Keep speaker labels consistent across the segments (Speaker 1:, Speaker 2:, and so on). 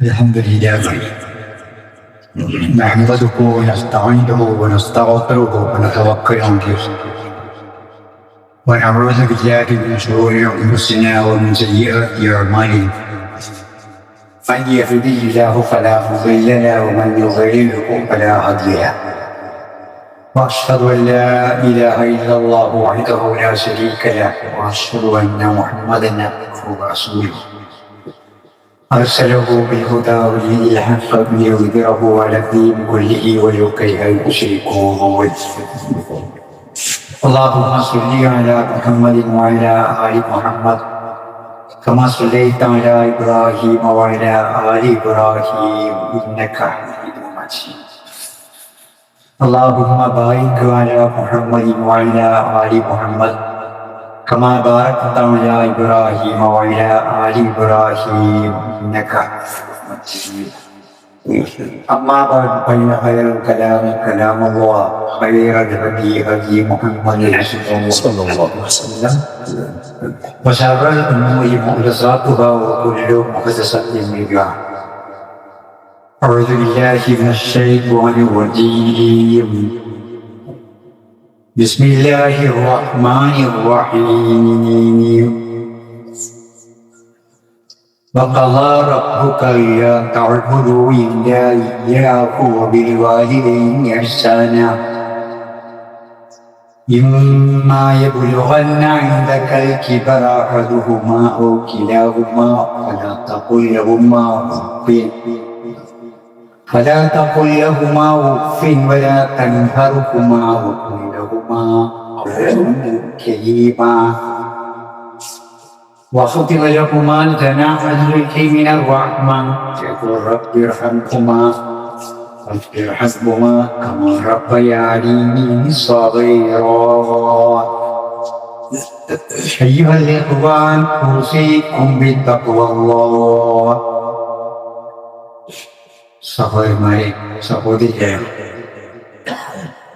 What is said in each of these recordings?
Speaker 1: الحمد لله نحمده ونستعينه ونستغفره ونتوكل عليه ونعوذ بالله من شرور انفسنا ومن سيئات اعمالنا من يهده الله فلا مضل له ومن يضلله فلا هادي له واشهد ان لا اله الا الله وحده لا شريك له واشهد ان محمدا عبده ورسوله أرسله بالهدى ودين الحق ليظهره على الدين كله ولو كره المشركون. اللهم صل على محمد وعلى آل محمد كما صليت على إبراهيم وعلى آل إبراهيم إنك حميد مجيد. اللهم بارك على محمد وعلى آل محمد كما باركت على إبراهيم وعلى آل إبراهيم إنك حميد مجيد. أما بعد فإن خير الكلام كلام الله خير الهدي هدي محمد صلى الله عليه وسلم وشر الأمور محدثاتها وكل محدثة بدعة. أعوذ بالله من الشيطان الرجيم. بسم الله الرحمن الرحيم. وقضى ربك ألا تعبدوا إلا إياه وبالوالدين إحسانا إما يبلغن عندك الكبر أحدهما أو كلاهما فلا تقل لهما أف ولا تنهرهما وقل لهما قولا كريما واخفض لهما جناح الذل من الرحمة وقل رب ارحمهما كما ربياني صغيرا. أيها الإخوان أوصيكم بتقوى الله. സഹോദരന്മാരെ, സഹോദരികളെ,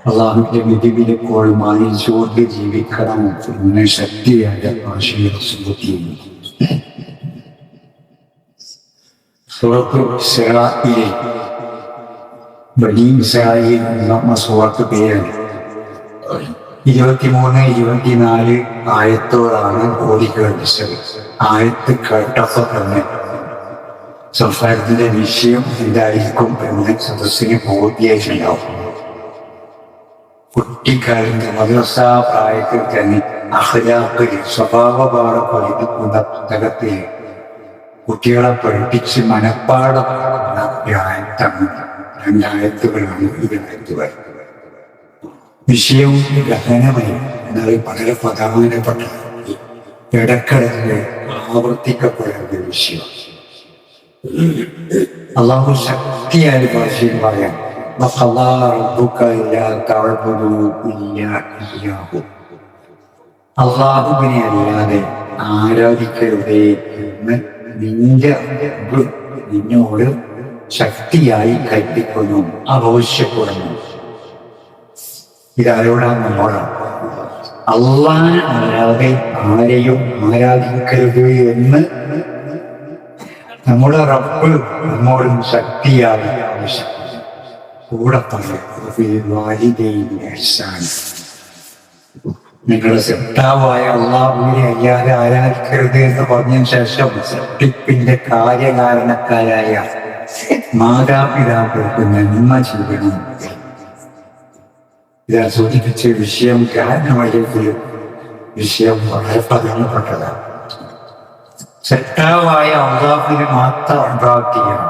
Speaker 1: അള്ളാഹുവിന്റെ വിധിവിലപ്പോൾ മാനിച്ചുകൊണ്ട് ജീവിക്കണം എന്ന് ശക്തിയായ ഭാഷയിൽ സുബുദ്ധിയുണ്ട്. സൂറത്ത് ഇസ്രാഈൽ ബനീ ഇസ്രാഈൽ എന്ന സൂറത്ത് പേരാണ്. 23-24 ആയത്തോടാണ് ഓടിക്കേണ്ടത്. ആയത്ത് കേട്ടപ്പോൾ തന്നെ സംസാരത്തിന്റെ വിഷയം എന്തായിരിക്കും എന്ന് സദസ്സിന് ബോധ്യായിട്ടുണ്ടാവും. കുട്ടിക്കാലത്ത് മദ്രസ പ്രായത്തിൽ തന്നെ അഖ്ലാഖിൽ സ്വഭാവപാഠം പഠിപ്പിക്കുന്ന പുസ്തകത്തിൽ കുട്ടികളെ പഠിപ്പിച്ച് മനഃപ്പാഠം ആയത്താണ്. 2 ആയത്തുകളാണ് ഈ ആയത്തുകൾ. വിഷയം ഗഹനമായി, എന്നാൽ വളരെ പ്രധാനപ്പെട്ട ഇടക്കിടക്ക് ആവർത്തിക്കപ്പെടുന്ന വിഷയം. അള്ളാഹു ശക്തിയായ ഭാഷയിൽ പറയാം, അള്ളാഹുവിനെ അല്ലാതെ ആരാധിക്കരുതേ എന്ന് നിന്നോട് ശക്തിയായി കൽപ്പിക്കുന്നു, ആവശ്യപ്പെടുന്നു. ഇതാരോടാണ്? നമ്മളാണ്. അള്ളാഹനെ അല്ലാതെ ആരെയും ആരാധിക്കരുത് എന്ന് നമ്മുടെ റബ്ബ് നമ്മോടും ശക്തിയായി ആവശ്യപ്പെടുന്നു. കൂടെ നിങ്ങളുടെ സൃഷ്ടാവായ അള്ളാഹുവിനെ അല്ലാതെ ആരാധിക്കരുത് എന്ന് പറഞ്ഞതിന് ശേഷം സൃഷ്ടിപ്പിന്റെ കാര്യകാരണക്കാരായ മാതാപിതാക്കൾക്ക് നന്മ ചെയ്യണം. ഇതാ സൂചിപ്പിച്ച വിഷയം കാരണമല്ലെങ്കിൽ വിഷയം വളരെ പ്രധാനപ്പെട്ടതാണ്. സൃഷ്ടാവായ അള്ളാഹുവിനെ മാത്രം പ്രാർത്ഥിക്കണം,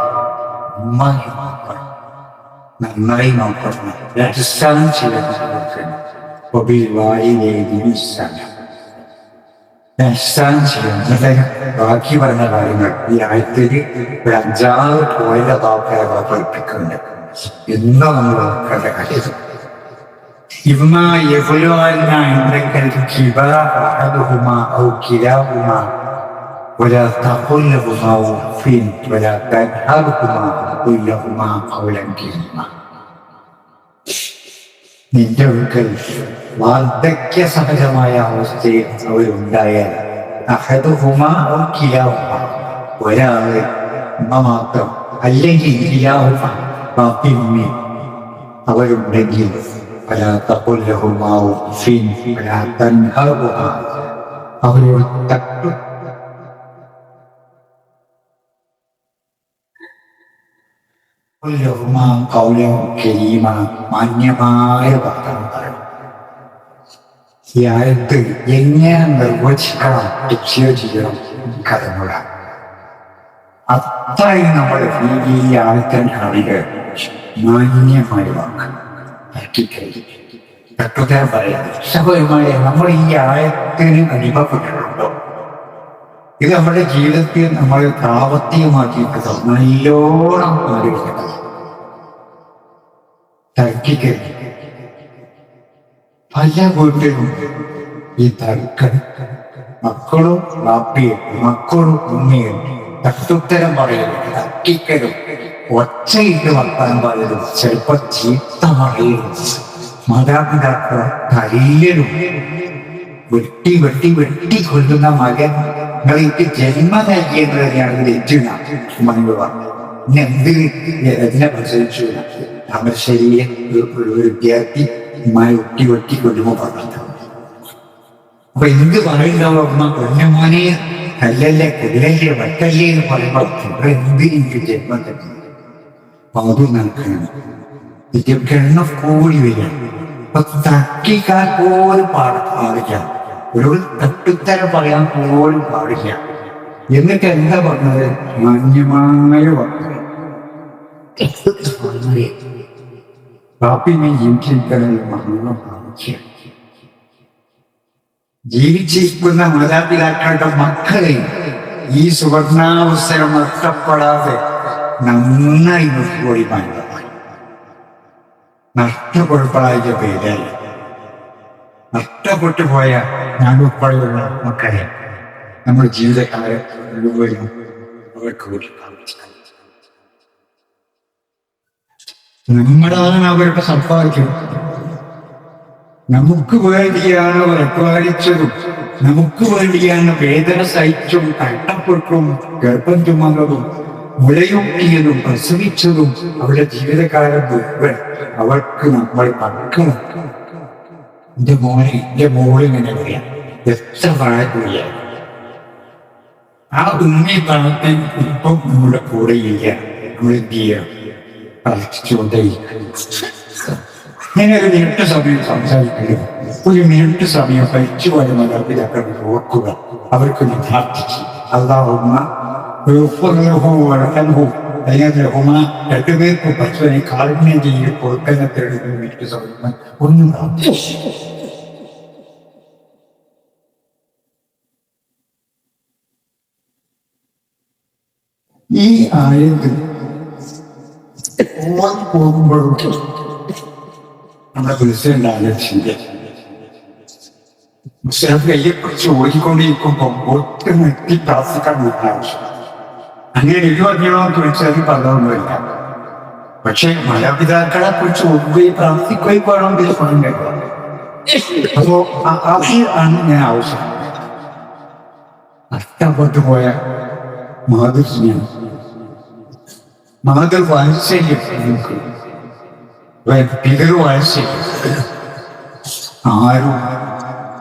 Speaker 1: നന്നായി നോക്കണം, അടിസ്ഥാനം ചെയ്യണം. ബാക്കി പറഞ്ഞ കാര്യങ്ങൾ ഈ ആയത്തിൽ ഒരു 5-6 പോയിന്റ് വാക്കുകളെ പഠിപ്പിക്കുന്നുണ്ട്. എന്നും നമ്മൾ നോക്കേണ്ട കാര്യം. إما يبلغن عندك الكبر أحدهما أو كلاهما ولا تقل لهما أف ولا تنهرهما وقل لهما قولا كريما. നിന്റെ അടുക്കൽ വാർദ്ധക്യ സഹജമായ അവസ്ഥയിൽ അവരുണ്ടായാൽ അഹദുഹുമാ ഔ കിലാഹുമാ, ഒരാള് ഉമ്മ മാത്രം അല്ലെങ്കിൽ ഇല്ലാഹുമ ബാപ്പി ഉമ്മി അവരുണ്ടെങ്കിൽ فلا تقل لهما اف ولا تنهرهما അവരോട് തട്ടു ലഹുമാ ഖൗലൻ കരീമ മാന്യമായ വർത്തമാനം പറയും. ഈ ആയത്ത് എങ്ങനെ നിർവചിക്കണം, രക്ഷ ചെയ്യണം കഥമുള്ള അത്രയും നമ്മുടെ ഈ ആയത്തിൻ്റെ അറിവ് മാന്യമായ വാക്ക് തട്ടുതരം പറയുന്നത്. സഹോദരന്മാരെ, നമ്മൾ ഈ ആയത്തിന് അനുഭവപ്പെട്ടിട്ടുണ്ടോ? ഇത് നമ്മുടെ ജീവിതത്തിൽ നമ്മൾ പ്രാവർത്തികമാക്കിയിട്ടോ? നല്ലോണം ആലോചിക്കണം. തർക്കിക്കരുത്. പല വീട്ടിലും ഈ തർക്കം, മക്കളും വാപ്പിയും മക്കളും ഉമ്മയും തട്ടുത്തരം പറയരുത്, തർക്കിക്കലും, ഒച്ചയിട്ട് വർത്താനം പറയലും, ചിലപ്പോൾ ചീത്ത പറയലും, മാതാപിതാക്കൾ തല്ലിലും, വെട്ടി വെട്ടി വെട്ടി കൊല്ലുന്ന മകങ്ങൾക്ക് ജന്മം നൽകിയെന്ന് തന്നെയാണ് തെറ്റുന്ന മനുവ പറഞ്ഞു. ഇനി എന്തിനെ പ്രസവിച്ചു താമരശ്ശേരിയെ ഒരു വിദ്യാർത്ഥി ഉമ്മായി ഒട്ടി വെട്ടി കൊല്ലുമ്പോൾ പറഞ്ഞത്. അപ്പൊ എന്ത് പറയുണ്ടാവും അമ്മ? പൊന്നമോനെ കല്ലല്ലേ കുതിരല്ലേ വട്ടല്ലേ എന്ന് പറയുമ്പോൾ എന്തിനെനിക്ക് ജന്മം തന്നെ അത് നടക്കണം. കിണ്ണ കൂടി വരിക. അപ്പൊ തർക്കിക്കാൻ പോലും പാടില്ല, ഒരു തട്ടുത്തരം പറയാൻ പോലും പാടില്ല. എന്നിട്ട് എന്താ പറഞ്ഞത്? മാന്യമായ വാക്കുകൾ. പാപ്പിനെ ജീവിച്ചിരിക്കണമെന്ന് മരണം കാണിക്കുക. ജീവിച്ചിരിക്കുന്ന മാതാപിതാക്കളുടെ മക്കളെ ഈ സുവർണാവസരം നഷ്ടപ്പെടാതെ നന്നായി നോക്കിപ്പോയി മാറ്റി നഷ്ടപ്പെടുത്തായ പേരായി നഷ്ടപ്പെട്ടു പോയ ഞാനുൾപ്പെടെയുള്ള മക്കളെ നമ്മുടെ ജീവിതക്കാരെ മുഴുവനും അവർക്ക് കൂടി നമ്മളാണ് അവരുടെ സമ്പാദിക്കും. നമുക്ക് വേണ്ടിയാണ് അവർ അധ്വാനിച്ചതും, നമുക്ക് വേണ്ടിയാണ് വേദന സഹിച്ചും കഷ്ടപ്പെട്ടും ഗർഭം ചുമന്നതും മുലയൂട്ടിയതും പ്രസവിച്ചതും. അവരുടെ ജീവിതകാലം മുഴുവൻ അവർക്ക് നമ്മൾ മക്കളും. എന്റെ മോളിങ്ങനെ പറയാം, എത്ര പ്രായത്തില്ല ആ ഉണ്ണി പ്രാണത്തിൽ ഇപ്പം നമ്മുടെ കൂടെ ഇല്ല. നമ്മൾ എന്ത് ചെയ്യാം? കളിച്ചുകൊണ്ടേയിരിക്കും. ഇങ്ങനെ ഒരു മിനിറ്റ് സമയം സംസാരിക്കണം, ഒരു മിനിറ്റ് സമയം കഴിച്ചു പോയ മാതാപിതാക്കൾ ഓർക്കുക. അവർക്ക് പ്രാർത്ഥിച്ച് അല്ലാഹുമ്മ രണ്ടുപേർക്ക് പശുവിനെ കാരുണ്യം ചെയ്യും കൊടുക്കുന്ന തെളിവ് മിനിറ്റ് സമയം ഒന്നും പ്രാർത്ഥിച്ചു. ഈ ആയത് പോകുമ്പോഴും നമ്മുടെ മനസ്സിലുണ്ടാകുന്ന ചിന്ത കയ്യെക്കുറിച്ച് ഓടിക്കൊണ്ടിരിക്കുമ്പോൾ ഒട്ടും എത്തി പ്രാർത്ഥിക്കാൻ ആവശ്യം. അങ്ങനെ എഴുപതിനോളം ചോദിച്ചാൽ പറഞ്ഞൊന്നുമില്ല. പക്ഷെ മാതാപിതാക്കളെ കുറിച്ച് ഒന്നുകയും പ്രാർത്ഥിക്കുകയും വേണമെങ്കിൽ പറഞ്ഞേക്കാം. അപ്പോ ആണ് ഞാൻ ആവശ്യം. നഷ്ടപ്പെട്ടു പോയ മാതൃസ്നേഹം, മാതൃവാത്സല്യം, പിതൃവാത്സല്യം ആരും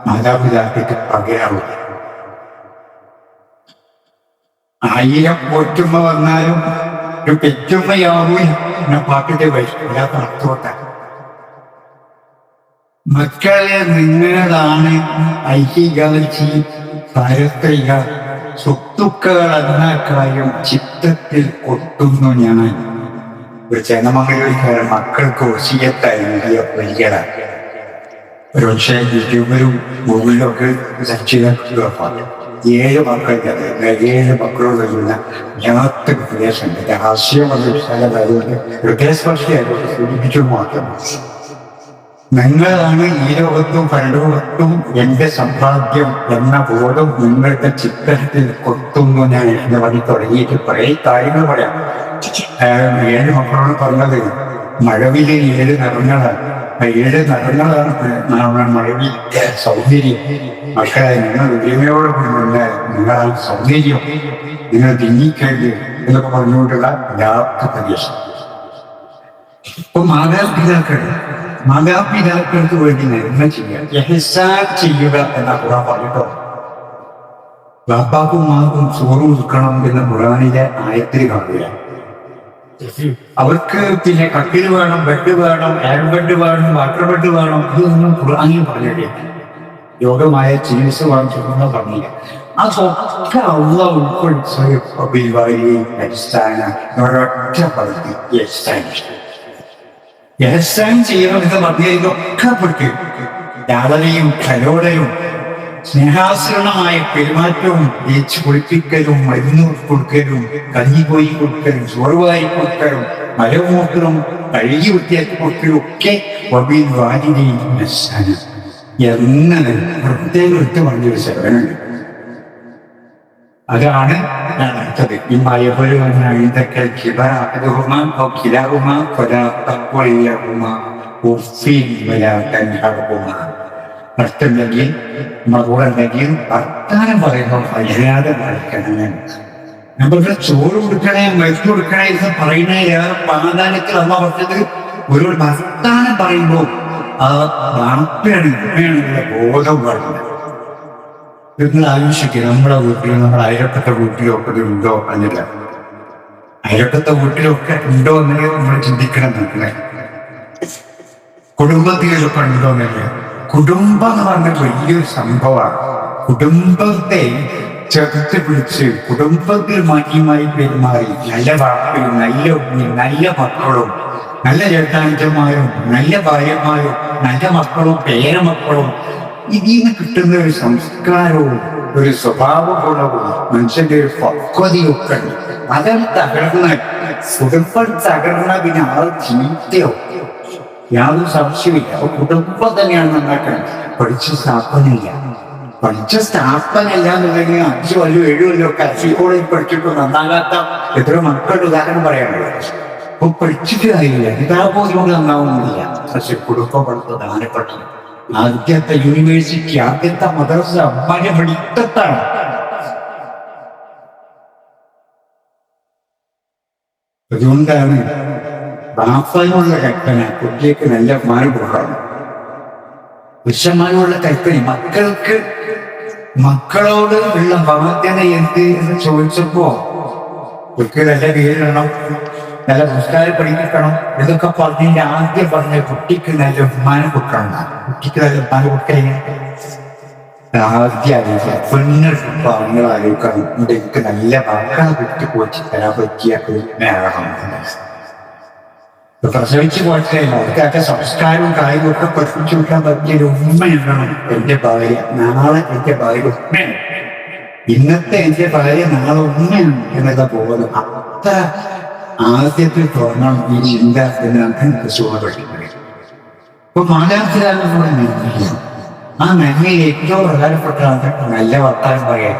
Speaker 1: മാതാപിതാക്കൾക്ക് പകരാവില്ല. 1000 പോറ്റുമ്മ വന്നാലും ഒരു പെറ്റുമ്മയാവും എന്ന പാട്ടിന്റെ വല്ലാത്ത അർത്ഥോട്ടാണ്. മക്കളെ നിങ്ങളാണ് ഐഹികാഴ്ച പാരത്രിക സ്വത്തുക്കൾ എന്ന കാര്യം ചിത്തത്തിൽ കൊട്ടുന്നു. ഞാൻ ഒരു ജനമംഗലക്കാരൻ മക്കൾക്ക് വസിയത്തായി നൽകിയ വരികളാണ്. ഒരു പക്ഷേ യൂട്യൂബിലും ഗൂഗിളിലൊക്കെ ചർച്ചയാക്കുക. 7 മക്കൾക്കത് 7 മക്കളോട് വരുന്ന ഞങ്ങൾക്ക് ഉപദേശമുണ്ട്. രഹസ്യമുള്ള സ്ഥലമായതുകൊണ്ട് ഹൃദയസ്പർശിയായതുകൊണ്ട് സൂചിപ്പിച്ചു മാത്രം. നിങ്ങളാണ് ഈ ലോകത്തും പരലോകത്തും എന്റെ സമ്പാദ്യം എന്ന ബോധം നിങ്ങളുടെ ചിത്രത്തിൽ കൊത്തുന്നു. ഞാൻ എന്നെ വഴി തുടങ്ങിയിട്ട് കുറെ കാര്യങ്ങൾ പറയാം. 7 മക്കളോട് പറഞ്ഞത് മഴവിലെ 7 നിറങ്ങളാണ്. 7 നിറങ്ങളാണ് മഴവിന്റെ സൗന്ദര്യം. മക്കളെ നിങ്ങൾ ഉരിമയോടെ നിങ്ങളാണ് സൗന്ദര്യം. നിങ്ങൾ തിങ്ങിക്കരുത്, എന്നൊക്കെ പറഞ്ഞുകൊണ്ടുള്ള യഥാർത്ഥ പരീക്ഷ. ഇപ്പൊ മാതാപിതാക്കൾക്ക് വേണ്ടി നന്മ ചെയ്യുക, ഇഹ്സാൻ ചെയ്യുക എന്ന ഖുർആൻ പറഞ്ഞിട്ടോ. ബാപ്പാക്കും ഉമ്മാക്കും ചോറ് കൊടുക്കണം എന്ന ഖുർആനിലെ ആയത്തിൽ കാണുക. അവർക്ക് പിന്നെ കട്ടിൽ വേണം, ബെഡ് വേണം, എയർ ബെഡ് വേണം, വാട്ടർ ബെഡ് വേണം, ഇതൊന്നും ഖുർആനിൽ പറഞ്ഞില്ല. യോഗമായ ചികിത്സ വാങ്ങിച്ചൊന്നും പറഞ്ഞില്ല. അതൊക്കെ അള്ളാഹ് ഉൾക്കൊള്ളിച്ച അടിസ്ഥാന ഒരൊറ്റ പദ്ധതി എഹ്സാൻ ചെയ്യണമെന്ന് പറഞ്ഞ ഇതൊക്കെ പെട്ട് യാതനയും കലോടയും സ്നേഹാസരണമായ പെരുമാറ്റവും തേച്ച് കുളിപ്പിക്കലും മരുന്ന് കൊടുക്കലും കഞ്ഞി പോയി കൊടുക്കലും ചോറുവായി കൊടുക്കലും മലമൂക്കലും കഴുകി വൃത്തിയാക്കി കൊടുക്കലും ഒക്കെ വബീൽ വാലിദൈനി ഇഹ്സാന എങ്ങനെ പ്രത്യേകം എടുത്ത് പറഞ്ഞൊരു സേവനമുണ്ട്. അതാണ് ഞാൻ അടുത്തത്. അടുത്തുണ്ടെങ്കിൽ മകളുണ്ടെങ്കിൽ വർത്താനം പറയുമ്പോൾ മര്യാദ കാണിക്കണം. നമ്മൾക്ക് ചോറ് കൊടുക്കണേ, മരുന്ന് കൊടുക്കണേ എന്ന് പറയുന്ന ഏറെ പ്രാധാന്യത്തിൽ അമ്മ പറഞ്ഞത് ഒരു വർത്താനം പറയുമ്പോൾ ആ വാപ്പയാണ് ഉമ്മയാണെന്നുള്ള ബോധം പറയുന്നത്. നിങ്ങൾ ആലോചിക്കുക, നമ്മുടെ വീട്ടിലും നമ്മുടെ അയൽവക്കത്തെ വീട്ടിലും ഒക്കെ ഉണ്ടോ എന്നില്ല. അയൽവക്കത്തെ വീട്ടിലൊക്കെ ഉണ്ടോ എന്നല്ലേ നമ്മൾ ചിന്തിക്കണം എന്നല്ലേ. കുടുംബത്തിലൊക്കെ ഉണ്ടോ എന്നല്ലേ. കുടുംബം എന്ന് പറഞ്ഞ വലിയൊരു സംഭവമാണ്. കുടുംബത്തെ ചേർത്ത് പിടിച്ച് കുടുംബത്തിൽ മാറ്റിയുമായി പെരുമാറി നല്ല വാപ്പയും നല്ല ഉമ്മയും നല്ല മക്കളും നല്ല ചേട്ടാഞ്ചന്മാരും നല്ല ഭാര്യമാരും നല്ല മക്കളും പേരമക്കളും ഇതിൽ നിന്ന് കിട്ടുന്ന ഒരു സംസ്കാരവും ഒരു സ്വഭാവ ഗുണവും മനുഷ്യന്റെ ഒരു പക്വതയൊക്കെ ഉണ്ട്. അതാണ് തകർന്ന കുടുംബം തകർന്ന പിന്നെ ആ ചീത്തയോ യാതൊരു സംശയമില്ല. കുടുംബം തന്നെയാണ് നന്നാക്കണം. പഠിച്ച സ്ഥാപനമില്ല എന്നുണ്ടെങ്കിൽ 5 കൊല്ലോ 7 കൊല്ലോ ഒക്കെ അസിക്കോളേജ് പഠിച്ചിട്ട് നന്നാകാത്ത എത്ര മക്കളുടെ ഉദാഹരണം പറയാനുള്ളത്. അപ്പൊ പഠിച്ചിട്ട് കാര്യമില്ല, കിതാബോധം നന്നാവുന്നില്ല. പക്ഷെ കുടുംബം വളരെ പ്രധാനപ്പെട്ടത്. ആദ്യത്തെ യൂണിവേഴ്സിറ്റി, ആദ്യത്തെ മദ്രസ അമ്മാനെ പഠിത്തത്താണ്. അതുകൊണ്ടാണ് ബാപ്പനുള്ള കൽപ്പന കുട്ടിക്ക് നല്ല മാനം കൊടുക്കണം. പുരുഷന്മാരോടുള്ള കൽപ്പന മക്കളോട് ഉള്ള ബാധ്യത എന്ത് എന്ന് ചോദിച്ചപ്പോ കുട്ടിക്ക് നല്ല പേരിടണം, നല്ല പുസ്തകം പഠിക്കണം, ഇതൊക്കെ പറഞ്ഞതിന്റെ ആദ്യം പറഞ്ഞ കുട്ടിക്ക് നല്ല ബഹുമാനം കൊടുക്കണം. കുട്ടിക്ക് നല്ല ബഹുമാനം കൊടുക്കഴിഞ്ഞാൽ ആദ്യം അറിയില്ല. പെണ്ണുങ്ങൾ ആലോചിക്കണം, എനിക്ക് നല്ല മക്കളെ കുട്ടി പോറ്റി തരാൻ പറ്റിയ പ്രസവിച്ച് പോയിട്ടില്ല. അവർക്കൊക്കെ സംസ്കാരവും കാര്യവും ഒക്കെ പഠിപ്പിച്ചു കൊടുക്കാൻ പറ്റിയൊരു ഉമ്മയുണ്ടാണ് എന്റെ ഭാര്യ. നാളെ എന്റെ ഭാര്യ ഉമ്മയാണ്, ഇന്നത്തെ എന്റെ ഭാര്യ നാളെ ഉമ്മയാണ് എന്നൊക്കെ പോകുന്നത്. അത്ര ആദ്യത്തിൽ തോന്നണം ഈ ചിന്ത എന്നാണ് എനിക്ക് സുഖം പഠിക്കുന്നത്. ഇപ്പൊ മാതാപിതാക്കളോട് നന്മയില്ല. ആ നന്മയിൽ ഏറ്റവും പ്രധാനപ്പെട്ടതാണ് നല്ല വർത്താനം പറയാൻ.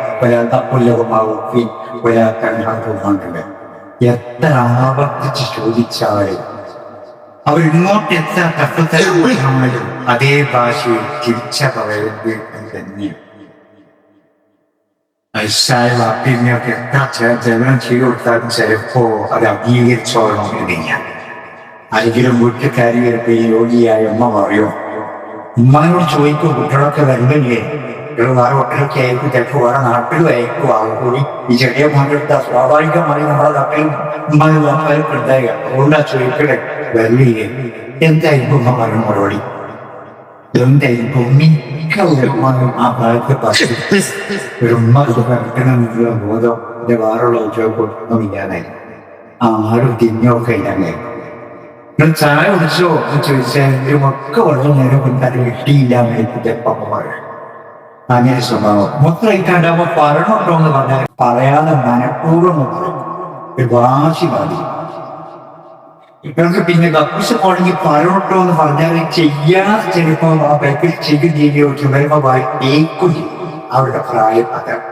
Speaker 1: ഒരാൾക്കുമാവുണ്ട്. എത്ര ആവർത്തിച്ച് ചോദിച്ചാലും അവരിങ്ങോട്ട് എത്ര കഷ്ടത്തരമായാലും അതേ ഭാഷയിൽ തിരിച്ച പറയുന്നത് തന്നെയാണ്. വാപ്പിനെയൊക്കെ എത്ര ജനം ചെയ്തു കൊടുത്താലും ചിലപ്പോ അത് അംഗീകരിച്ചോളണം എന്നില്ല. ആരെങ്കിലും വീട്ടിൽ കാര്യങ്ങൾക്ക് യോഗിയായ അമ്മ പറയോ, ഉമ്മാനോട് ചോദിക്കും കുട്ടികളൊക്കെ വരണ്ടല്ലേ, കുട്ടികൾ വേറെ കുട്ടികളൊക്കെ ആയിരിക്കും, ചിലപ്പോൾ വേറെ നാട്ടിലും ആയിരിക്കും. ആകൂടി ഈ ചെറിയ മോനെടുത്ത സ്വാഭാവികമായി നമ്മളെ നാട്ടിലും ഉമ്മാനും വാപ്പാരൊക്കെ ഉണ്ടാവുക. അതുകൊണ്ടാ ചോദിക്കട്ടെ വരില്ലേ. എന്തായിരിക്കും ഉമ്മ പറഞ്ഞ മറുപടി? എന്തായിരിക്കും മിക്ക ഉമ്മാനും ആ ഭാഗത്ത് പറഞ്ഞു ഒരു ഉമ്മ കിട്ടണമെന്നുള്ള ബോധം എന്റെ വേറുള്ള ഉദ്യോഗം ഇല്ലാതായിരുന്നു. ആരും തിരിഞ്ഞൊക്കെ ഇല്ലാതായിരുന്നു. ചായ കുടിച്ചോ എന്ന് ചോദിച്ചാൽ ഒക്കെ വളരെ നേരം കൊണ്ടാൽ കിട്ടിയില്ല എന്നപ്പമ്മമാർ അങ്ങനെ സ്വഭാവം മൊത്തമായിട്ടാണ്ടാവുമ്പോ പറയണുണ്ടോ എന്ന് പറഞ്ഞാൽ പറയാതെ മനഃപൂർവ്വം ഒരു വാശി ബാധിക്കും. ഇവർക്ക് പിന്നെ കക്കൂസ് പോണെങ്കിൽ പറയണട്ടോ എന്ന് പറഞ്ഞാൽ ചെയ്യാൻ ചിലപ്പോ ആ ബൈക്കിൽ ചെയ്യുകയോ ചുമരുമ്പോ കേൾക്കും. അവരുടെ പ്രായം അതാണ്.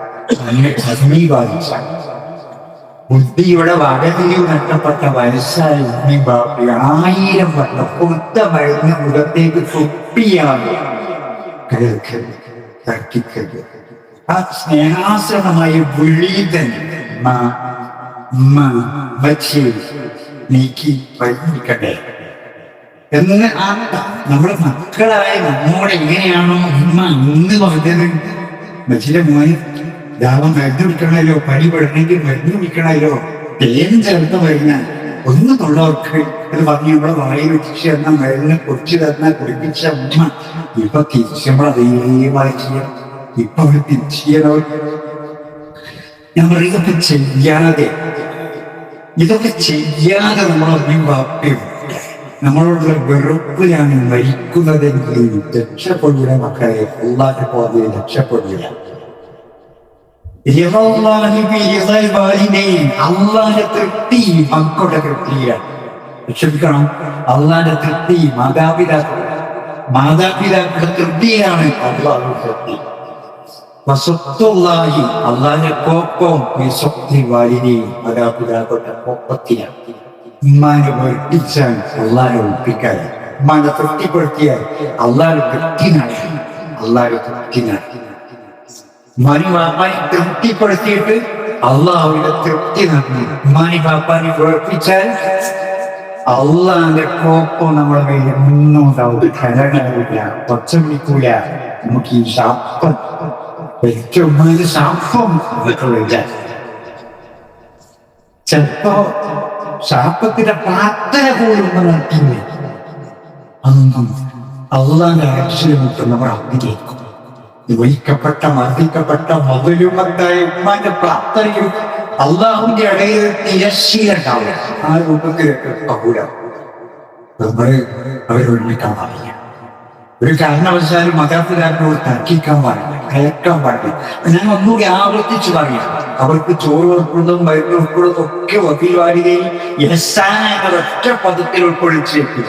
Speaker 1: അങ്ങനെ ഭംഗി ബാധിച്ച ബുദ്ധിയുടെ വകതിരിവ് നഷ്ടപ്പെട്ട വയസ്സായ ഉമ്മി ബാപ്പി 1000 വട്ടം കൊടുത്ത മരുന്ന് മുഖത്തേക്ക് തൊപ്പിയാണ് തട്ടിക്കരുത്. ആ സ്നേഹാസനമായ വിളി തന്നെ ഉമ്മ വച്ച് നീക്കി വൈകിക്കട്ടെ എന്ന് നമ്മുടെ മക്കളായ നമ്മോട് എങ്ങനെയാണോ ഉമ്മ അന്ന് പറഞ്ഞത്, മച്ചിന്റെ മോന് ദാവം മരുന്ന് വിൽക്കണമല്ലോ, പനി പെടണമെങ്കിൽ മരുന്ന് വിൽക്കണമല്ലോ, തേൻ ചേർത്ത് വരുന്ന ഒന്ന് തൊള്ളവർക്ക് എന്ന് പറഞ്ഞ് നമ്മളെ വായിൽ വെച്ച് തന്ന മരുന്ന് കുറിച്ച് തന്ന കുടിപ്പിച്ച ഉമ്മ ഇപ്പൊ തിരിച്ച് നമ്മളതേപോലെ ചെയ്യാം. ഇപ്പൊ അവർ തിരിച്ച് ചെയ്യണോ? നമ്മൾ ഇതൊക്കെ ചെയ്യാതെ നമ്മളറിയും വാപ്പയും നമ്മളോടുള്ള വെറുപ്പിലാണ് മരിക്കുന്നതെങ്കിൽ രക്ഷപ്പെടില്ല മക്കളെ. അള്ളാഹുവിന്റെ പാതയിൽ രക്ഷപ്പെടില്ല. അള്ളാന്റെ തൃപ്തി മക്കളുടെ തൃപ്തിയാണ്. ക്ഷമിക്കണം, അള്ളാന്റെ തൃപ്തി മാതാപിതാക്കളുടെ തൃപ്തിയാണ് അള്ളാഹുവിന്റെ തൃപ്തി. വസ്തുള്ളാഹി അള്ളാന്റെ കോപ്പം മാതാപിതാക്കളുടെ കോപ്പത്തിലാണ്. ഉമ്മാനെ വെറുപ്പിച്ചാൽ അള്ളാഹെ ഒളിപ്പിക്കാൻ, ഉമ്മാനെ തൃപ്തിപ്പെടുത്തിയാൽ അള്ളാഹെ തൃപ്തിനാണ്. ഉമ്മാനി ബാപ്പാനെ തൃപ്തിപ്പെടുത്തിയിട്ട് അള്ളാഹുവിന്റെ തൃപ്തി നടന്നു. ഉമ്മാനി ബാപ്പാനെ വെറുപ്പിച്ചാൽ അള്ളാന്റെ കോപ്പം നമ്മളെ കയ്യിൽ ഒന്നും ഉണ്ടാവില്ല, കരകളില്ല, ഒച്ച വിളിക്കൂല. നമുക്ക് ഈ ശാപം ഏറ്റവും വലിയ ശാപം അതൊക്കെ ചിലപ്പോ ശാപത്തിന്റെ പ്രാർത്ഥന പോലും നടത്തിയില്ല. അന്നും അള്ളാന്റെ അക്ഷരമുട്ട് നമ്മൾ അഭിനയിക്കും. വഹിക്കപ്പെട്ട മർദ്ദിക്കപ്പെട്ട മധുരമത്തായ ഉമ്മാന്റെ പ്രാർത്ഥനയും അള്ളാഹുവിന്റെ ഇടയിൽ തിരശ്ശീലുണ്ടാവില്ല. ആ രൂപത്തിലേക്ക് പകൂല നമ്മള് അവരൊഴിക്കാൻ പാടില്ല. ഒരു കാരണവശാലും മാതാപിതാക്കളോട് തർക്കിക്കാൻ പാടില്ല, കയക്കാൻ പാടില്ല. ഞാൻ ഒന്നുകൂടി ആവർത്തിച്ചു പറയാം, അവർക്ക് ചോറ് ഉൾക്കൊള്ളുന്നതും മരുന്ന് ഉൾക്കൊള്ളുന്നതും ഒക്കെ വകീൽവാരികയും എന്ന ഒറ്റ പദത്തിൽ ഉൾക്കൊള്ളിച്ചേക്കും.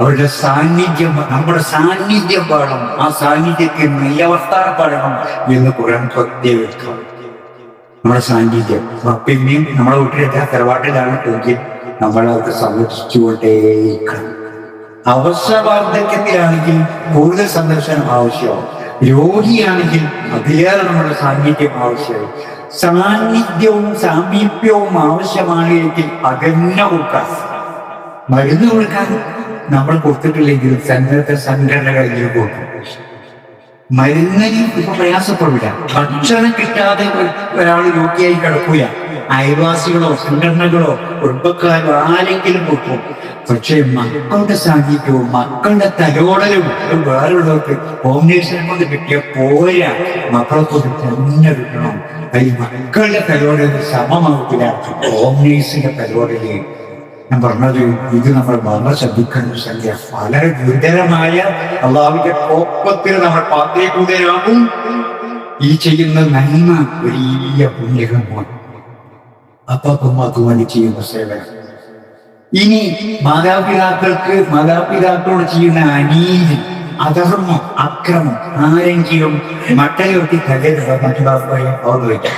Speaker 1: അവരുടെ സാന്നിധ്യം, നമ്മുടെ സാന്നിധ്യം പാടണം. ആ സാന്നിധ്യത്തിൽ നല്ല വർത്താനം പാടണം എന്ന് ഖുർആൻ പ്രത്യേകം. നമ്മുടെ സാന്നിധ്യം പിന്നെയും നമ്മളെ വീട്ടിലെത്താൻ തറവാട്ടിലാണ് എങ്കിൽ നമ്മളവർക്ക് സംരക്ഷിച്ചുകൊണ്ടേയിരിക്കണം. അവസരവാർദ്ധക്യത്തിലാണെങ്കിൽ കൂടുതൽ സന്ദർശനം ആവശ്യമാവും. രോഗിയാണെങ്കിൽ അതിലേറെ നമ്മുടെ സാന്നിധ്യം ആവശ്യമായി. സാന്നിധ്യവും സാമീപ്യവും ആവശ്യമാണ് എങ്കിൽ അകന്നെ കൊടുക്കാൻ, മരുന്ന് കൊടുക്കാൻ നമ്മൾ കൊടുത്തിട്ടില്ലെങ്കിൽ സംഘടനകളിൽ കൊടുക്കും. മരുന്നിന് ഇപ്പൊ പ്രയാസപ്പെടില്ല. ഭക്ഷണം കിട്ടാതെ ഒരാൾ രോഗിയായി കിടക്കൂല. അയൽവാസികളോ സംഘടനകളോ കുടുംബക്കാരോ ആരെങ്കിലും കൊടുക്കും. പക്ഷെ മക്കളുടെ സാന്നിധ്യവും മക്കളുടെ തലോടലും വേറുള്ളവർക്ക് കോമ്പിനേഷനെ കൊണ്ട് കിട്ടിയ പോരാ, മക്കളെ കൊണ്ട് തന്നെ കിട്ടണം. ഈ മക്കളുടെ തലോടൽ സമമാവില്ല കോമ്പിനേഷന്റെ തലോടല്. ഞാൻ പറഞ്ഞത് ഇത് നമ്മൾ വളരെ ശ്രദ്ധിക്കേണ്ട സംഖ്യ. വളരെ ഗുരുതരമായ അള്ളാഹുവിന്റെ കോപ്പത്തിൽ നമ്മൾ പാത്രേക്കൂടെയാകും. ഈ ചെയ്യുന്ന നന്മ വലിയ പുണ്യകമാണ്. അപ്പാപ്പന്മാർക്ക് വേണ്ടി ചെയ്യുന്ന സേവനം. ഇനി മാതാപിതാക്കളോട് ചെയ്യുന്ന അനീതി, അധർമ്മം, അക്രമം, ആരെങ്കിലും മട്ടയൊട്ടി തലയിലുള്ള മറ്റുള്ളവരെ അവർ വയ്ക്കാം.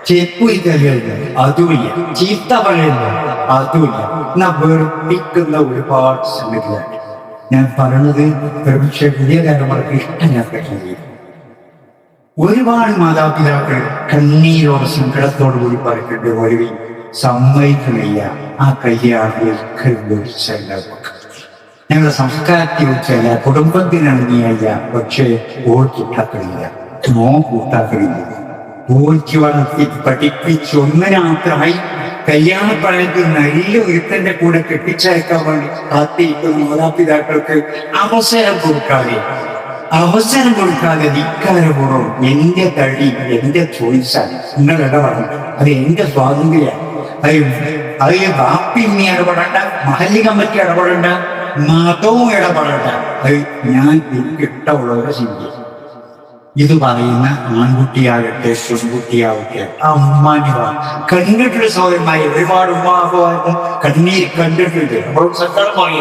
Speaker 1: ചെപ്പുരി തലയില്ല, അതുമില്ല. ചീത്ത പറയുന്നു, അതുമില്ല. എന്നാ വെറുപ്പിക്കുന്ന ഒരുപാട് സംഗതിയാണ്. ഞാൻ പറയുന്നത് പക്ഷേ പുതിയ തലമുറക്ക് ഇഷ്ടമില്ലാത്ത ഒരുപാട് മാതാപിതാക്കൾ കണ്ണീരോട് സങ്കടത്തോടു കൂടി പറയുന്നുണ്ട്, ഒടുവിൽ സമ്മതിക്കുന്നില്ല. ആ കല്യാണം ഞങ്ങളുടെ സംസ്കാരത്തിൽ വെച്ചല്ല, കുടുംബത്തിനിറങ്ങിയല്ല. പക്ഷേ ഓർക്കിട്ടാക്കളില്ല, കൂട്ടാക്കളില്ല. ഓർക്കി വളർത്തി പഠിപ്പിച്ച് ഒന്നിനാത്രമായി കല്യാണപ്രായത്തിൽ നല്ല ഒരുത്തന്റെ കൂടെ കെട്ടിച്ചയക്കാൻ വേണ്ടി കാത്തിരിക്കുന്ന മാതാപിതാക്കൾക്ക് അവസരം കൊടുക്കാതെ ധിക്കാരപൂർവ്വം എന്റെ തടി, എന്റെ ചോയ്സാണ്, നിങ്ങൾ ഇടപെടണം, അത് എന്റെ സ്വാതന്ത്ര്യമാണ്, അത് ബാപ്പിമ്മി ഇടപെടണ്ട, മഹല്ലി കമ്മിറ്റി ഇടപെടണ്ട, മതവും ഇടപെടണ്ട, അത് ഞാൻ എനിക്കിഷ്ടമുള്ളവരെ ചിന്തി. ഇത് പറയുന്ന ആൺകുട്ടിയാകട്ടെ പെൺകുട്ടിയാവട്ടെ അമ്മാനിവാണ് കണ്ടിട്ടുണ്ട്. സഹോദരന്മാരെ, ഒരുപാട് ഉമ്മാവായിട്ട് കണ്ണീര് കണ്ടിട്ടുണ്ട്. അപ്പോൾ സങ്കടമായ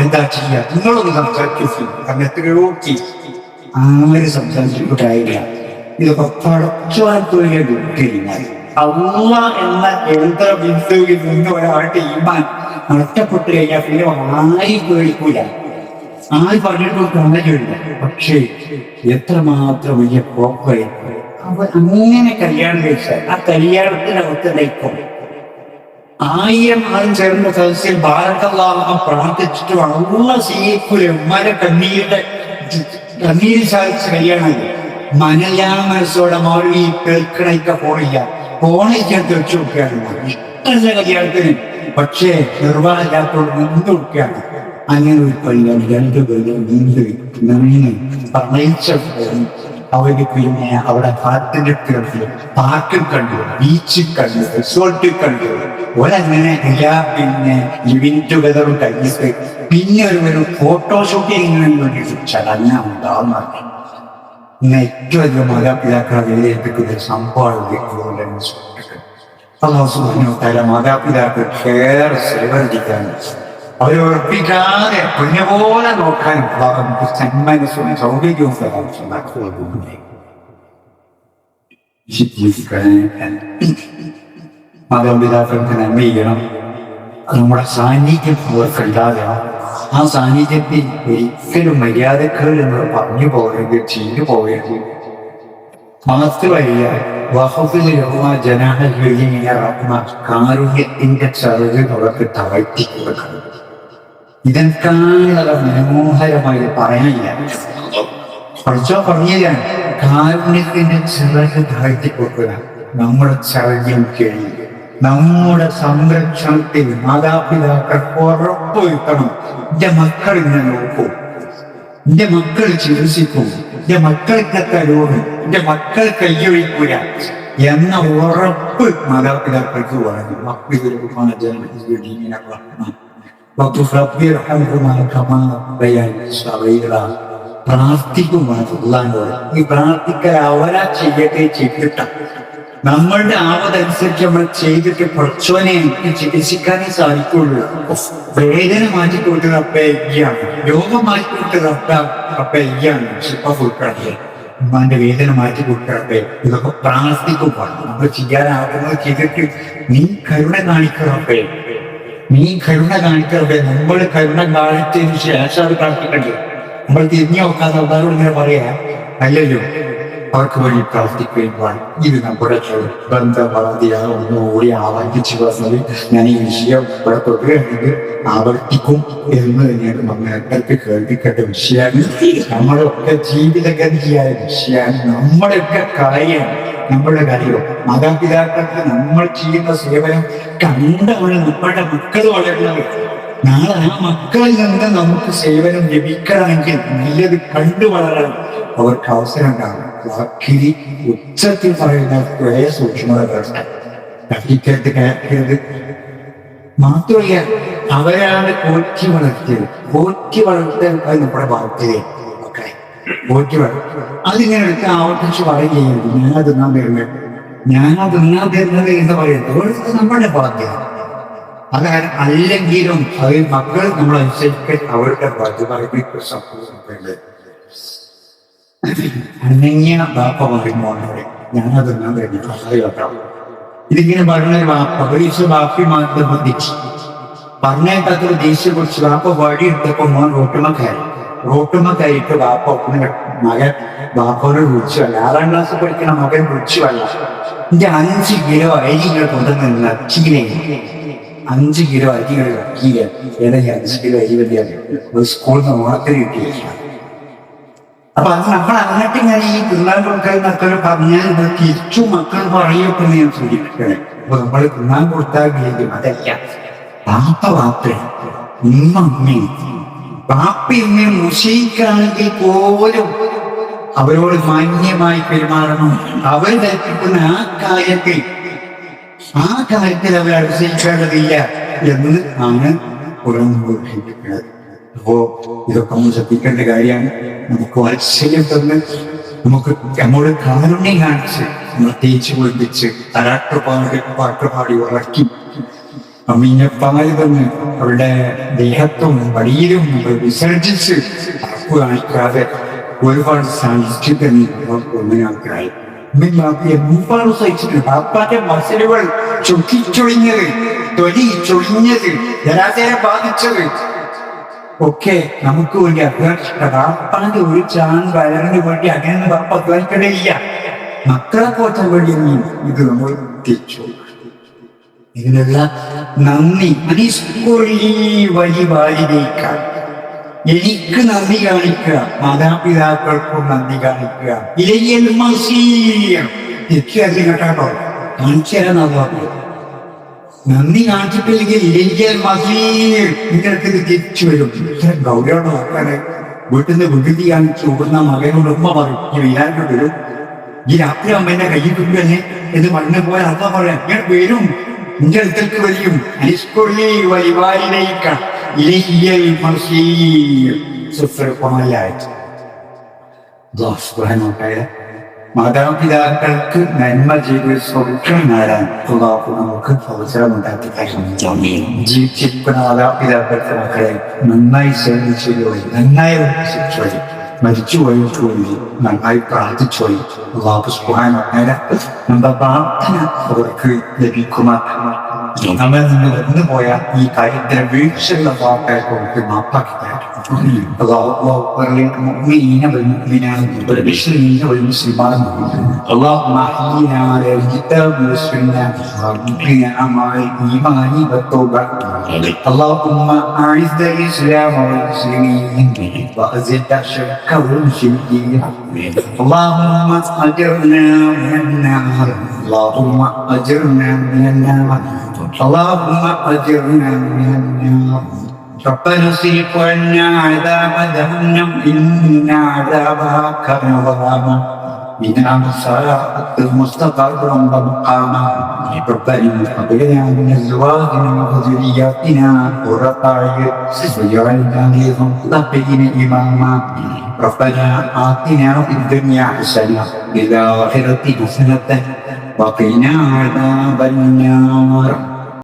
Speaker 1: എന്താ ചെയ്യാ, നിങ്ങളൊന്ന് സംസാരിച്ചു. കാരണം എത്രയോ ആര് സംസാരിച്ചിട്ടായില്ല. ഇതൊക്കെ പടച്ചുവാൻ കഴിഞ്ഞാൽ അള്ള എന്ന യന്ത്ര ബിന്ദുവിൽ നിന്ന് ഒരാളുടെ ഈമാൻ നഷ്ടപ്പെട്ടു കഴിഞ്ഞാൽ പിന്നെ ആരും കേൾക്കൂല, ആര് പറഞ്ഞിട്ടും കണ്ടില്ല. പക്ഷേ എത്രമാത്രം വലിയ പോക്കായി അവർ അങ്ങനെ കല്യാണം കഴിച്ചാൽ ആ കല്യാണത്തിനകത്ത് നയിക്കും. 1000 ആളും ചേർന്ന സദസ്സിൽ ബാരക്കല്ലാഹു പ്രാർത്ഥിച്ചിട്ട് അള്ള സ്വീകരിക്കൂല. ഉമ്മാരെ കണ്ണീര് സാധിച്ച് കഴിയണം. മനല്ലാ മനസ്സോടെ മൗലവി കേൾക്കണയ്ക്ക പോണില്ല, ഫോണിലേക്ക് വെച്ചു കൊടുക്കുകയാണ്. ഇഷ്ടമല്ല കല്യാണത്തിന്, പക്ഷേ നിർവാഹമില്ലാത്തോട് നിന്ന് കൊടുക്കുകയാണ്. അങ്ങനെ ഒരു പയ്യൻ രണ്ടുപേരും നിന്ന് പറഞ്ഞ അവര് പിന്നെ അവിടെ പാർക്കിൽ കണ്ടു, ബീച്ചിൽ കണ്ടു, റിസോർട്ടിൽ കണ്ടു. ഒരങ്ങനെ എല്ലാ പിന്നെ ലിവിങ് ടുഗദറും കഴിഞ്ഞിട്ട് പിന്നെ ഒരു ഫോട്ടോഷൂട്ടിങ്ങിന് വേണ്ടി ചടങ്ങ ഉണ്ടാവുന്നത്. ഇന്ന് ഏറ്റവും അധികം മാതാപിതാക്കളെ വിലയിരുത്തിക്കുന്ന ഒരു സംഭവമാണ് അല്ലാഹു സുബ്ഹാനഹു വ തആല മാതാപിതാക്കൾ കെയർ സേവനിക്കാൻ അവരെ ഉറപ്പിക്കാതെ പൊന്നുപോലെ നോക്കാൻ നമുക്ക് സന്മനസ്സും സൗകര്യവും മാതാപിതാക്കൾക്ക് നന്മ ചെയ്യണം. നമ്മുടെ സാന്നിധ്യം അവർക്ക് ഉണ്ടാകണം. ആ സാന്നിധ്യത്തിൽ ഒരിക്കലും മര്യാദക്കേട് നമ്മൾ പറഞ്ഞു പോകരുത്, ചെയ്തു പോകരുത്. മാത്രമല്ല കാരുണ്യത്തിന്റെ ചെറുത് അവർക്ക് താഴ്ത്തി കൊടുക്കണം. ഇതെക്കാളുള്ള മനോഹരമായി പറയാനില്ല. പഠിച്ചോ പറഞ്ഞതാണ് കാരുണ്യത്തിന്റെ ചിറക് താഴ്ത്തി കൊടുക്കുക. നമ്മുടെ ചർജ്യം കഴിയും. നമ്മുടെ സംരക്ഷണത്തിൽ മാതാപിതാക്കൾക്ക് ഉറപ്പുവരുത്തണം. എന്റെ മക്കൾ ഇങ്ങനെ നോക്കും, എന്റെ മക്കൾ ചികിത്സിക്കും, എന്റെ മക്കൾക്ക് തരൂണ്, എന്റെ മക്കൾ കയ്യൊഴിക്കൂല എന്ന ഉറപ്പ് മാതാപിതാക്കൾക്ക് വേണം. പ്രാർത്ഥിക്കുവാനുള്ള ഈ പ്രാർത്ഥിക്കൽ അവരാ ചെയ്യട്ടെ ചെയ്തിട്ട നമ്മളുടെ ആവതനുസരിച്ച് നമ്മൾ ചെയ്തിട്ട് കുറച്ചോനെ എനിക്ക് ചികിത്സിക്കാനേ സാധിക്കുള്ളൂ. വേദന മാറ്റിക്കൊടുക്കുന്ന അപ്പയ്യാണ്, രോഗം മാറ്റിക്കൊടുക്കുന്ന അപ്പയ്യാണ്, ശിപ്പ കൊടുക്കണേ, ഉമ്മാന്റെ വേദന മാറ്റി കൊടുക്കണേ. ഇതൊക്കെ പ്രാർത്ഥിക്കുമ്പോൾ നമ്മൾ ചെയ്യാനാവുന്നത് ചെയ്തിട്ട് നീ കരുണ കാണിക്കണപ്പേ, നീ കരുണ കാണിക്കണപ്പേ. നമ്മൾ കരുണ കാണിച്ചതിന് ശേഷം അത് പ്രാർത്ഥിക്കണ്ടേ. നമ്മൾ തിരിഞ്ഞു നോക്കാതെ അവരോട് ഇങ്ങനെ പറയാ അല്ലല്ലോ. അവർക്ക് വേണ്ടി പ്രാർത്ഥിക്കുവാൻ ഇത് നമ്മുടെ ബന്ധവാദിയാണ് ഒന്നുകൂടി ആവർത്തിച്ചു പറഞ്ഞത്. ഞാൻ ഈ വിഷയം ഇവിടെ തുടരുകയാണെങ്കിൽ ആവർത്തിക്കും എന്ന് തന്നെയാണ് നമ്മൾക്ക് കേൾപ്പിക്കേണ്ട വിഷയമാണ്. നമ്മളൊക്കെ ജീവിതഗതിയായ വിഷയമാണ്. നമ്മുടെയൊക്കെ കാര്യമാണ്, നമ്മളുടെ കാര്യവും. മാതാപിതാക്കൾക്ക് നമ്മൾ ചെയ്യുന്ന സേവനം കണ്ടാണ് നമ്മളുടെ മക്കൾ വളരുന്നത്. നാളെ ആ മക്കളിൽ നിന്ന് നമുക്ക് സേവനം ലഭിക്കണമെങ്കിൽ നല്ലത് കണ്ടു വളരണം. അവർക്ക് അവസരം ഉണ്ടാകും. വാക്കിൽ ഉച്ചത്തിൽ പറയുന്ന വളരെ സൂക്ഷ്മത വേണം. തട്ടിക്കേട്ട് കയറ്റിയത് മാത്രമല്ല, അവരാണ് പോറ്റി വളർത്തിയത്. പോറ്റി വളർത്താൻ നമ്മുടെ ഭാഗത്തിലെ മക്കളെ പോറ്റി വളർത്തുക. അതിങ്ങനെ എടുത്ത് ആവർത്തിച്ച് പറയുകയുണ്ട്. ഞാനത് തിന്നാൻ തരുന്നത്, ഞാനത് തിന്നാൻ തരുന്നത് എന്ന് പറയുന്നത് നമ്മുടെ ഭാഗ്യം. അതായത് അല്ലെങ്കിലും അത് മക്കൾ നമ്മളനുസരിച്ച് അവരുടെ ബാധ്യതകളെ സംഭവിക്കുന്നുണ്ട്. അനങ്ങിയ ബാപ്പ പറയുമ്പോഴേ ഞാനത് ഞാൻ കഴിഞ്ഞു. ഇതിങ്ങനെ പറഞ്ഞ പകരീസ് ബാപ്പി മാത്രം ബന്ധിച്ചു പറഞ്ഞേക്കാത്തൊരു ദേശീയ കുറിച്ച് ബാപ്പ വഴിയെടുത്തപ്പോ മോൻ റോട്ടുമ്മ കയറിയിട്ട് ബാപ്പ മകൻ ബാപ്പോട് വിളിച്ചുവല്ല. 6ാം ക്ലാസ് പഠിക്കുന്ന മകൻ വിളിച്ചുവല്ല. എന്റെ 5 കിലോ അരികൾ കൊണ്ടുവന്ന ചീനെ 5 കിലോ അരികൾ കീഴ ഏതെങ്കിലും 5 കിലോ അരി വലിയാണ് ഒരു സ്കൂളിൽ നിന്ന് ഓണത്തിന് കിട്ടിയ. അപ്പൊ അത് നമ്മൾ അങ്ങോട്ട് ഇങ്ങനെ ഈ തിന്നാൻ കൊടുക്കാൻ മക്കൾ പറഞ്ഞാൽ തിരിച്ചു മക്കൾ പറയൊക്കെ ഞാൻ സൂചിപ്പിക്കണേ. അപ്പൊ നമ്മൾ തിന്നാൻ കൊടുത്താൽ കഴിയും. അതല്ല, വാപ്പ ഉമ്മയും വാപ്പയെ മുഷയിക്കാണെങ്കിൽ പോലും അവരോട് മാന്യമായി പെരുമാറണം. അവർ ധരിപ്പിക്കുന്ന ആ കാര്യത്തിൽ അവർ അനുസരിക്കേണ്ടതില്ല എന്ന് ആണ് ഉറങ്ങുന്നത്. അപ്പോ ഇതൊക്കെ നമ്മൾ ശ്രദ്ധിക്കേണ്ട കാര്യമാണ്. നമുക്ക് വാത്സല്യം തന്ന് നമുക്ക് നമ്മോട് കാരുണ്യം കാണിച്ച് നമ്മൾ തേച്ച് കുളിപ്പിച്ച് പാട്ടുപാടി ഉറക്കി അമ്മീനെ പാല് തന്ന് അവരുടെ ദേഹത്തും വടിയിലും വിസർജിച്ച് അറപ്പ് കാണിക്കാതെ ഒരുപാട് സാഹിത്യം ഒന്നിനാൾക്കായി ഒരുപാട് സഹിച്ചിട്ടുണ്ട്. ബാപ്പാന്റെ മസിലുകൾ ചൊട്ടിച്ചൊളിഞ്ഞത്, തൊലി ചൊളിഞ്ഞത്, ജലാശയം ബാധിച്ചത് ഒക്കെ നമുക്ക് വേണ്ടി അധ്വാനിച്ചിട്ടുണ്ട്. ബാപ്പാന്റെ ഒരു ചാൻ വയറിന് വേണ്ടി അങ്ങനെ ബാപ്പ അധ്വാനിക്കണേയില്ല. മക്കളെ പോറ്റാൻ വേണ്ടി ഇത് നമ്മൾ തിരിച്ചു. ഇതിനുള്ള നന്ദി വലിവാലിനേക്കാൾ എനിക്ക് നന്ദി കാണിക്കുക, മാതാപിതാക്കൾക്കും നന്ദി കാണിക്കുക. ഇലയ്യൽ മസീർ തെറ്റി കേട്ടോ, കാണിച്ചു തരാൻ പറഞ്ഞു. നന്ദി കാണിച്ചിട്ടില്ലെങ്കിൽ ഇലയ്യൽ മസീർ നിങ്ങൾക്ക് ഇത് തിരിച്ചു വരും. ഗൗരവ നോക്കാന് വീട്ടിൽ നിന്ന് വികൃതി കാണിച്ച് ഓടുന്ന മകനോട് ഉമ്മ പറയും, ഈ വീരാൻ്റെ വരും, ഈ രാത്രി അമ്മേന്റെ കയ്യിൽ കിട്ടുകന്നെ എന്ന് മണ്ണ് പോയാൽ അമ്മ പറയാം, ഞാൻ വരും, നിന്റെ അടുത്തേക്ക് വരും. മാതാപിതാക്കൾക്ക് നന്മ ചെയ്ത് സ്വർഗം നേടാൻ നമുക്ക് അവസരമുണ്ടാക്കി തരണം. ജീവിച്ചിരിക്കുന്ന മാതാപിതാക്കൾക്ക് മക്കളെ നന്നായി സേവിച്ചു വഴി, നന്നായി ശിക്ഷ വഴി, മരിച്ചു പോയിട്ട് വഴി നന്നായി പ്രാർത്ഥിച്ചു വഴി. അല്ലാഹു സുബ്ഹാനഹു വ തആല നമ്മുടെ പ്രാർത്ഥന അവർക്ക് ലഭിക്കുമാറാകട്ടെ. നമ്മൾ നിന്ന് വന്നു പോയ ഈ കാര്യത്തിന് വീഴ്ചയുള്ള വാക്കാർക്ക് മാപ്പാക്കി തരാം. المؤمنين والمؤمنات والمسلمين والمسلمات اللهم احينا على الكتاب والسنه وارزقنا اعمال الايمان والتوبه. اللهم اعز الاسلام والمسلمين واذل الشرك والمشركين. اللهم اجرنا من النار، اللهم اجرنا من النار، اللهم اجرنا من النار. ربنا اصرف عنا عذاب جهنم إن عذابها كان غراما إنها ساءت مستقرا ومقاما. ربنا هب لنا من أزواجنا وذرياتنا قرة أعين واجعلنا للمتقين إماما. ربنا آتنا في الدنيا حسنة وفي الآخرة حسنة وقنا عذاب النار.